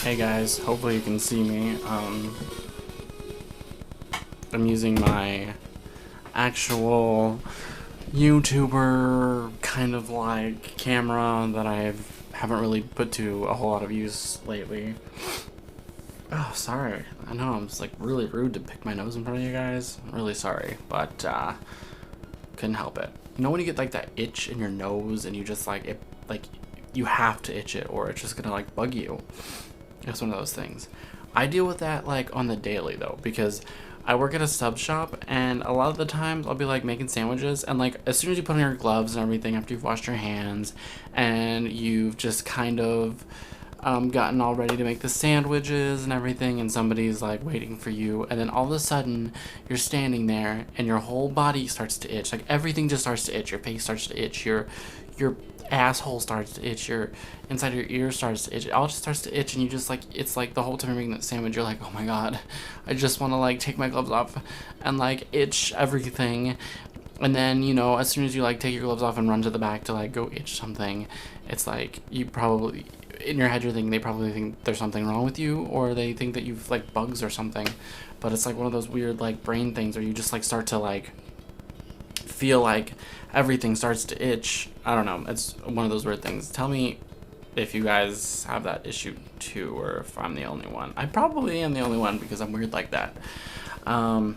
Hey guys, hopefully you can see me. I'm using my actual YouTuber kind of like camera that haven't really put to a whole lot of use lately. Oh, sorry. I know I'm just like really rude to pick my nose in front of you guys. I'm really sorry, but couldn't help it. You know when you get like that itch in your nose and you just like you have to itch it or it's just gonna like bug you. It's one of those things. I deal with that like on the daily though, because I work at a sub shop and a lot of the times I'll be like making sandwiches and like as soon as you put on your gloves and everything after you've washed your hands and you've just kind of gotten all ready to make the sandwiches and everything and somebody's like waiting for you and then all of a sudden you're standing there and your whole body starts to itch, like everything just starts to itch, your face starts to itch, your asshole starts to itch, your inside of your ear starts to itch, it all just starts to itch and you just like, it's like the whole time you're making that sandwich you're like, oh my god, I just want to like take my gloves off and like itch everything. And then, you know, as soon as you like take your gloves off and run to the back to like go itch something, it's like you probably in your head you're thinking they probably think there's something wrong with you or they think that you've like bugs or something. But it's like one of those weird like brain things where you just like start to like feel like everything starts to itch. I don't know. It's one of those weird things. Tell me if you guys have that issue too, or if I'm the only one. I probably am the only one because I'm weird like that. Um,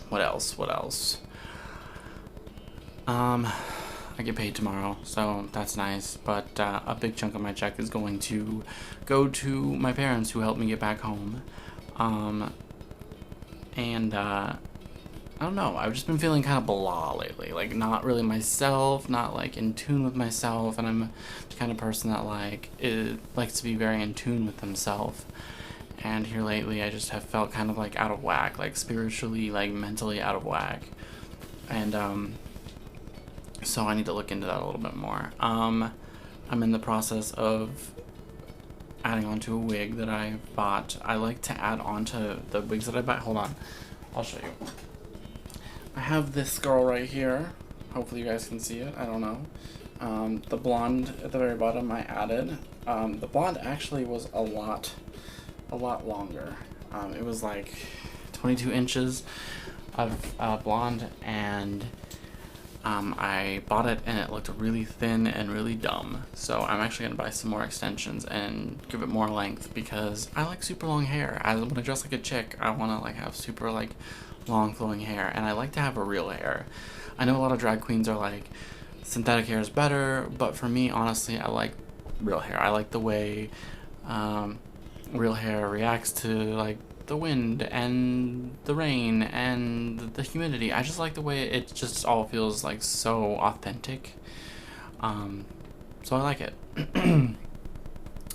what else? What else? I get paid tomorrow, so that's nice. But a big chunk of my check is going to go to my parents who helped me get back home. And I don't know, I've just been feeling kind of blah lately, like not really myself, not like in tune with myself, and I'm the kind of person that likes to be very in tune with themselves. And here lately I just have felt kind of like out of whack, like spiritually, like mentally out of whack. And so I need to look into that a little bit more. I'm in the process of adding onto a wig that I bought. I like to add onto the wigs that I buy. Hold on, I'll show you. I have this girl right here. Hopefully you guys can see it. I don't know. The blonde at the very bottom I added. The blonde actually was a lot longer. It was like 22 inches of blonde, and I bought it and it looked really thin and really dumb. So I'm actually gonna buy some more extensions and give it more length because I like super long hair. When I dress like a chick, I wanna like have super like long flowing hair, and I like to have a real hair. I know a lot of drag queens are like synthetic hair is better, but for me honestly I like real hair. I like the way real hair reacts to like the wind and the rain and the humidity. I just like the way it just all feels like so authentic. So I like it.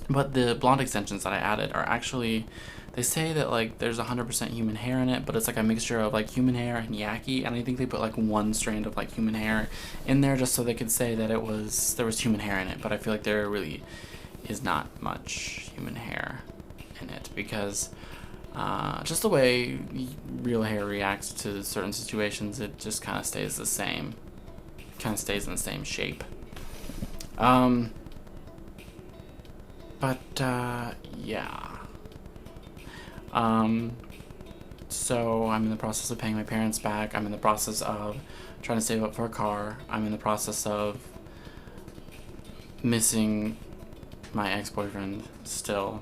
But the blonde extensions that I added are actually, they say that like there's 100% human hair in it, but it's like a mixture of like human hair and yaki, and I think they put like one strand of like human hair in there just so they could say that there was human hair in it, but I feel like there really is not much human hair in it because just the way real hair reacts to certain situations, it just kind of stays the same, kind of stays in the same shape. But yeah. So I'm in the process of paying my parents back. I'm in the process of trying to save up for a car. I'm in the process of missing my ex-boyfriend still.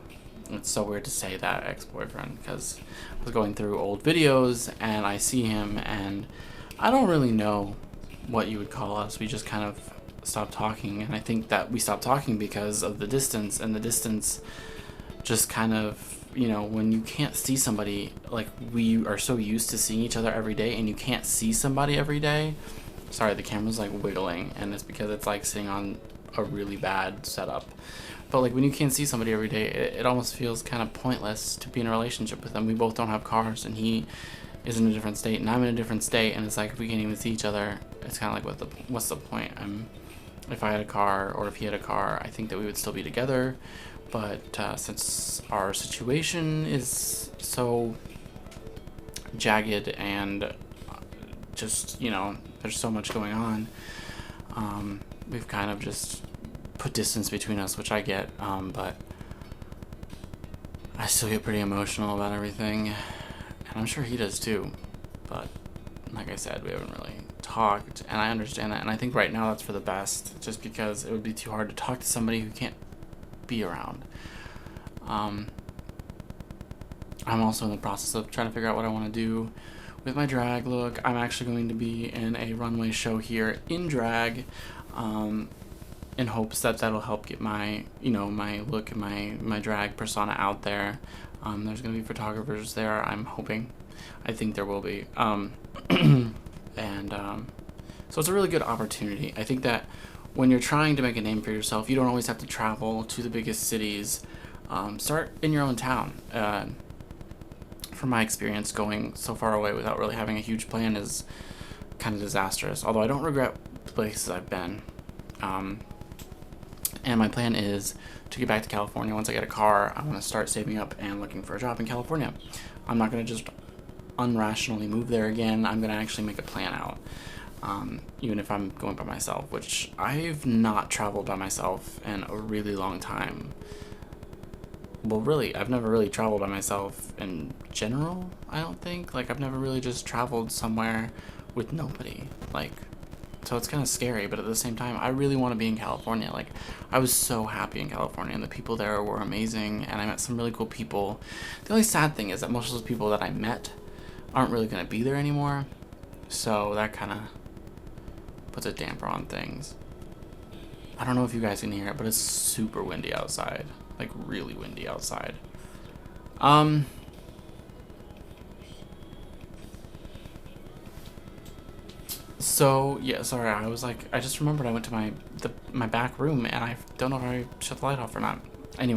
It's so weird to say that, ex-boyfriend, because I was going through old videos and I see him and I don't really know what you would call us. We just kind of stopped talking, and I think that we stopped talking because of the distance, and the distance just kind of, you know, when you can't see somebody, like we are so used to seeing each other every day and you can't see somebody every day. Sorry, the camera's like wiggling and it's because it's like sitting on a really bad setup. But like when you can't see somebody every day, it almost feels kind of pointless to be in a relationship with them. We both don't have cars and he is in a different state and I'm in a different state, and it's like if we can't even see each other, it's kind of like what's the point? If I had a car or if he had a car, I think that we would still be together. But since our situation is so jagged and just, you know, there's so much going on, we've kind of just put distance between us, which I get, but I still get pretty emotional about everything, and I'm sure he does too. But like I said, we haven't really talked, and I understand that, and I think right now that's for the best, just because it would be too hard to talk to somebody who can't be around. I'm also in the process of trying to figure out what I want to do with my drag look. I'm actually going to be in a runway show here in drag, in hopes that that'll help get my, my look and my drag persona out there. There's going to be photographers there, I'm hoping. I think there will be. So it's a really good opportunity. I think that when you're trying to make a name for yourself, you don't always have to travel to the biggest cities. Start in your own town. From my experience, going so far away without really having a huge plan is kind of disastrous. Although I don't regret the places I've been. And my plan is to get back to California. Once I get a car, I'm going to start saving up and looking for a job in California. I'm not going to just unrationally move there again. I'm going to actually make a plan out. Even if I'm going by myself, which I've not traveled by myself in a really long time. Well, really, I've never really traveled by myself in general, I don't think. Like, I've never really just traveled somewhere with nobody. Like, so it's kind of scary, but at the same time, I really want to be in California. Like, I was so happy in California, and the people there were amazing, and I met some really cool people. The only sad thing is that most of those people that I met aren't really going to be there anymore, so that kind of puts a damper on things. I don't know if you guys can hear it, but it's super windy outside. Like, really windy outside. So, yeah, sorry, I just remembered I went to my back room, and I don't know if I shut the light off or not. Anyway.